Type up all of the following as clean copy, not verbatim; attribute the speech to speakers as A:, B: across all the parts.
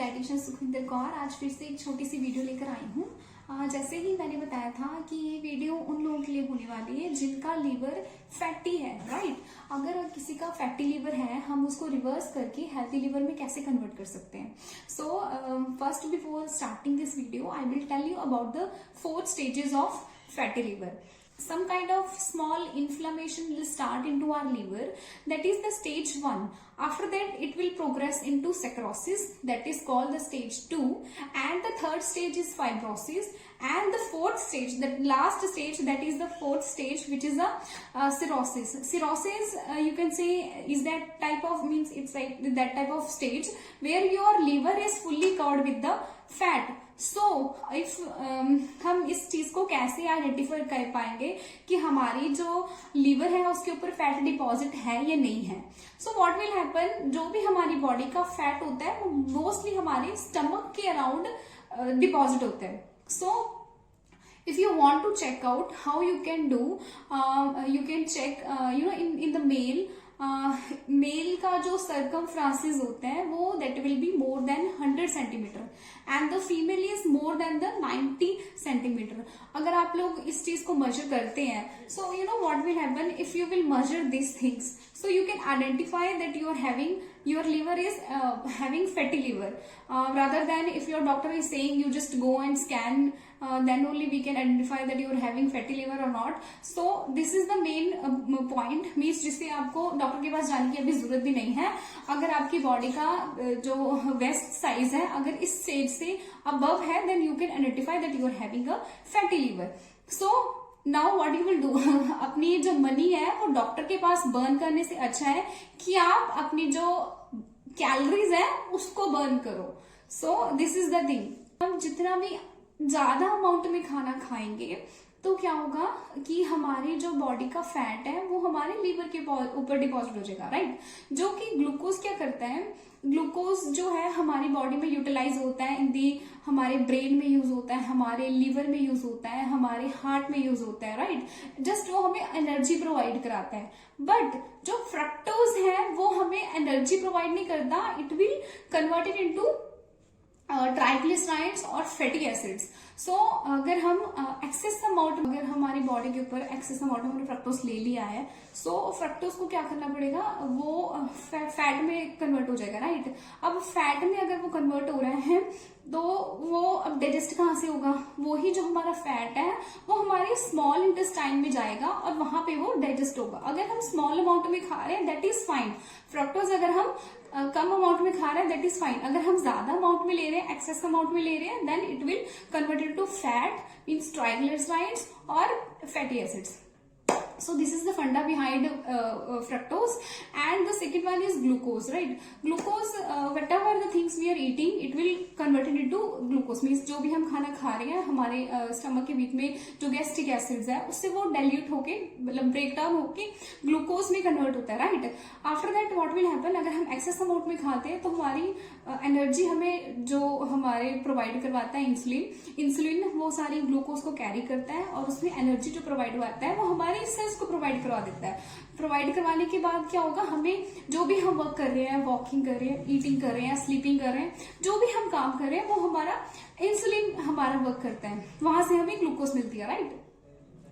A: Dietitian Sukhvinder Kaur आज फिर से एक छोटी सी वीडियो लेकर आई हूँ। जैसे ही मैंने बताया था कि ये वीडियो उन लोगों के लिए होने वाली है जिनका लीवर फैटी है, राइट। अगर किसी का फैटी लीवर है, हम उसको रिवर्स करके हेल्थी लीवर में कैसे कन्वर्ट कर सकते हैं। So first before starting this video I will tell you about the 4 stages of fatty liver. Some kind of small inflammation will start into our liver, that is the stage 1. After that it will progress into cirrhosis, that is called the stage 2, and the third stage is fibrosis, and the fourth stage, the last stage, that is the fourth stage, which is a cirrhosis. Cirrhosis you can say is that type of, means it's like that type of stage where your liver is fully covered with the fat. So if हम इस चीज को कैसे identify कर पाएंगे कि हमारी जो लीवर है उसके ऊपर फैट डिपॉजिट है या नहीं है। सो व्हाट विल हैपन, जो भी हमारी बॉडी का फैट होता है वो मोस्टली हमारे स्टमक के अराउंड डिपॉजिट होता है। सो if you want to check out how you can do, you can check in the male, male का जो सर्कमफ्रांसिस होता है वो that will be more than 100 centimetre and the female is more than the 90 centimetre. अगर आप लोग इस चीज को मेजर करते हैं, so you know what will happen if you will measure this things, so you can identify that you are having, your liver is having fatty liver, rather than if your doctor is saying you just go and scan, then only we can identify that you are having fatty liver or not. So this is the main point, means जिससे आपको doctor के पास जाने की अभी जरूरत भी नहीं है। अगर आपकी बॉडी का जो वेस्ट साइज है अगर इस स्टेज से अबव है, then you can identify that you are having a fatty liver. So now what you will do, अपनी जो मनी है वो डॉक्टर के पास बर्न करने से अच्छा है कि आप अपनी जो कैलोरीज है उसको बर्न करो। सो दिस इज द थिंग, हम जितना भी ज्यादा अमाउंट में खाना खाएंगे तो क्या होगा कि हमारी जो बॉडी का फैट है वो हमारे लीवर के ऊपर डिपॉजिट हो जाएगा, राइट। जो कि ग्लूकोज क्या करता है, ग्लूकोज जो है हमारी बॉडी में यूटिलाइज होता है, हमारे ब्रेन में यूज होता है, हमारे लीवर में यूज होता है, हमारे हार्ट में यूज होता है, राइट। जस्ट वो हमें एनर्जी प्रोवाइड कराता है। बट जो फ्रक्टोज है वो हमें एनर्जी प्रोवाइड नहीं करता, it will converted into triglycerides और फैटी एसिड्स। सो अगर हम एक्सेस अमाउंट, अगर हमारी बॉडी के ऊपर एक्सेस अमाउंट हमने फ्रक्टोज ले लिया है, सो फ्रक्टोज को क्या करना पड़ेगा, वो फैट में कन्वर्ट हो जाएगा, राइट। अब फैट में अगर वो कन्वर्ट हो रहे हैं तो वो अब डाइजेस्ट कहाँ से होगा, वो ही जो हमारा फैट है वो हमारे स्मॉल इंटेस्टाइन में जाएगा और वहां पे वो डाइजेस्ट होगा। अगर हम स्मॉल अमाउंट में खा रहे हैं दैट इज फाइन, फ्रक्टोज अगर हम कम अमाउंट में खा रहे हैं दैट इज फाइन। अगर हम ज्यादा अमाउंट में ले रहे हैं, एक्सेस अमाउंट में ले रहे हैं, then it will convert into fat, means triglycerides और fatty acids. So this is the funda behind fructose, and the second one is glucose, right. Glucose, whatever the things we are eating, it will convert it into glucose, means जो भी हम खाना खा रहे हैं हमारे stomach के बीच में जो गैस्ट्रिक एसिड्स है उससे वो डाइल्यूट होके, मतलब ब्रेक डाउन होके ग्लूकोज में कन्वर्ट होता है, right. After that what will happen, अगर हम एक्सेस अमाउंट में खाते हैं तो हमारी एनर्जी हमें जो हमारे प्रोवाइड करवाता है इंसुलिन वो सारी ग्लूकोज को कैरी करता है और उसमें एनर्जी जो प्रोवाइड करवाता है वो हमारे सेल्स को प्रोवाइड करवा देता है। प्रोवाइड करवाने के बाद क्या होगा, हमें जो भी हम वर्क कर रहे हैं, वॉकिंग कर रहे हैं, ईटिंग कर रहे हैं, स्लीपिंग कर रहे हैं, जो भी हम काम कर रहे हैं वो हमारा इंसुलिन हमारा वर्क करता है, वहां से हमें ग्लूकोज मिलती है, राइट,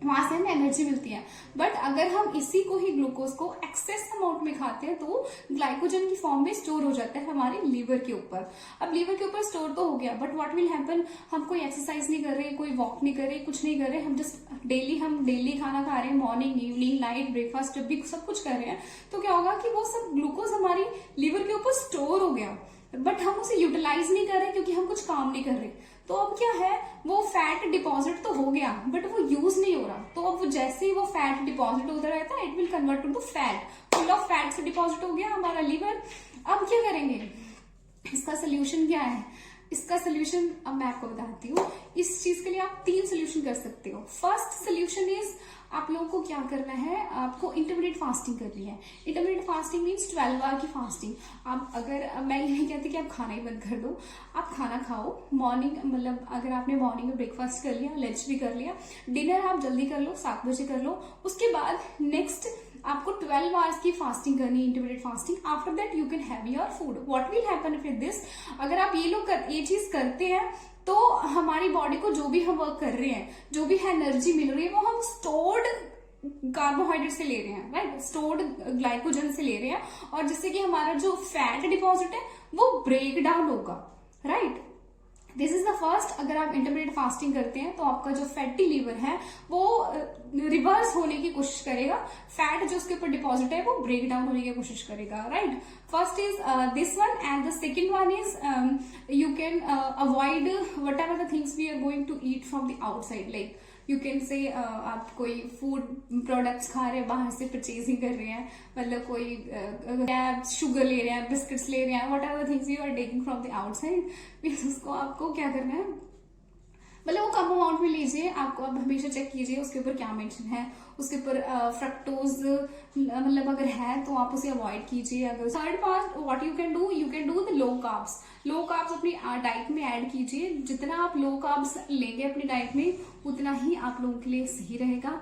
A: वहां से हमें एनर्जी मिलती है। बट अगर हम इसी को ही ग्लूकोज को एक्सेस अमाउंट में खाते हैं तो ग्लाइकोजन की फॉर्म में स्टोर हो जाता है हमारे लीवर के ऊपर। अब लीवर के ऊपर स्टोर तो हो गया, बट व्हाट विल हैपन, हम कोई एक्सरसाइज नहीं कर रहे, कोई वॉक नहीं कर रहे, कुछ नहीं कर रहे, हम जस्ट डेली खाना खा रहे हैं, मॉर्निंग, इवनिंग, नाइट, ब्रेकफास्ट, जब भी सब कुछ कर रहे हैं, तो क्या होगा कि वो सब ग्लूकोज हमारी लीवर के ऊपर स्टोर हो गया, बट हम उसे यूटिलाइज नहीं कर रहे क्योंकि हम कुछ काम नहीं कर रहे। तो अब क्या है, वो फैट डिपॉजिट तो हो गया बट वो यूज नहीं हो रहा। तो अब जैसे ही वो फैट डिपॉजिट होता रहता है, it will convert to fat, full of fat से डिपॉजिट हो गया हमारा लीवर। अब क्या करेंगे, इसका सोल्यूशन क्या है, इसका सोल्यूशन अब मैं आपको बताती हूँ। इस चीज के लिए आप 3 सोल्यूशन कर सकते हो। फर्स्ट सोल्यूशन इज, आप लोगों को क्या करना है, आपको इंटरमीडिएट फास्टिंग करनी है। इंटरमीडिएट फास्टिंग मीन्स 12 आवर की फास्टिंग। आप अगर, मैं ये नहीं कहती कि आप खाना ही बंद कर दो, आप खाना खाओ मॉर्निंग, मतलब अगर आपने मॉर्निंग में ब्रेकफास्ट कर लिया, लंच भी कर लिया, डिनर आप जल्दी कर लो, 7 बजे कर लो। उसके बाद नेक्स्ट आपको 12 आवर्स की फास्टिंग करनी है, intermediate fasting. After that you can have your food. What will happen with this, अगर आप ये चीज करते हैं तो हमारी बॉडी को जो भी हम वर्क कर रहे हैं, जो भी एनर्जी मिल रही है, वो हम स्टोर्ड कार्बोहाइड्रेट से ले रहे हैं, राइट, स्टोर्ड ग्लाइकोजन से ले रहे हैं, और जिससे कि हमारा जो फैट डिपॉजिट है वो ब्रेक डाउन होगा, right. This is the first. अगर आप इंटरमीडिएट फास्टिंग करते हैं तो आपका जो फैटी लीवर है वो रिवर्स होने की कोशिश करेगा, फैट जो उसके ऊपर डिपॉजिट है वो ब्रेक डाउन होने की कोशिश करेगा, right. First is this one, and the second one is you can avoid whatever the things we are going to eat from the outside, like you can say आप कोई food products खा रहे हैं, बाहर से purchasing कर रहे हैं, मतलब कोई शुगर ले रहे हैं, बिस्किट्स ले रहे हैं, whatever things you are taking from the outside, means उसको आपको क्या करना है, मतलब वो कम अमाउंट में लीजिए। आपको आप हमेशा चेक कीजिए उसके ऊपर क्या मेंशन है, उसके ऊपर फ्रक्टोज मतलब अगर है तो आप उसे अवॉइड कीजिए। अगर third part what you can do the low carbs. Low carbs अपनी डाइट में ऐड कीजिए। जितना आप लो कार्ब्स लेंगे अपनी डाइट में उतना ही आप लोगों के लिए सही रहेगा।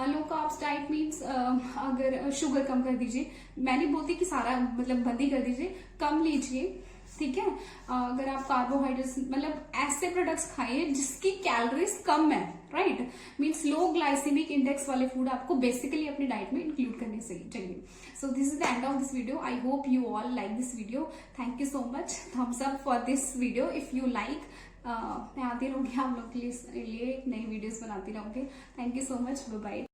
A: लो कार्ब्स डाइट मीन्स अगर शुगर कम कर दीजिए, मैं नहीं बोलती कि सारा मतलब बंद ही कर दीजिए, कम लीजिए, ठीक है। अगर आप कार्बोहाइड्रेट्स मतलब ऐसे प्रोडक्ट्स खाइए जिसकी कैलोरीज कम है, right, means low glycemic index वाले फूड आपको बेसिकली अपनी डाइट में इंक्लूड करने से चाहिए। So this is the end of this video. I hope you all like this video. Thank you so much. Thumbs up for this video if you like. मैं आती रहूंगी आप लोग के लिए नई वीडियोस बनाती रहूंगी। Thank you so much. Bye bye.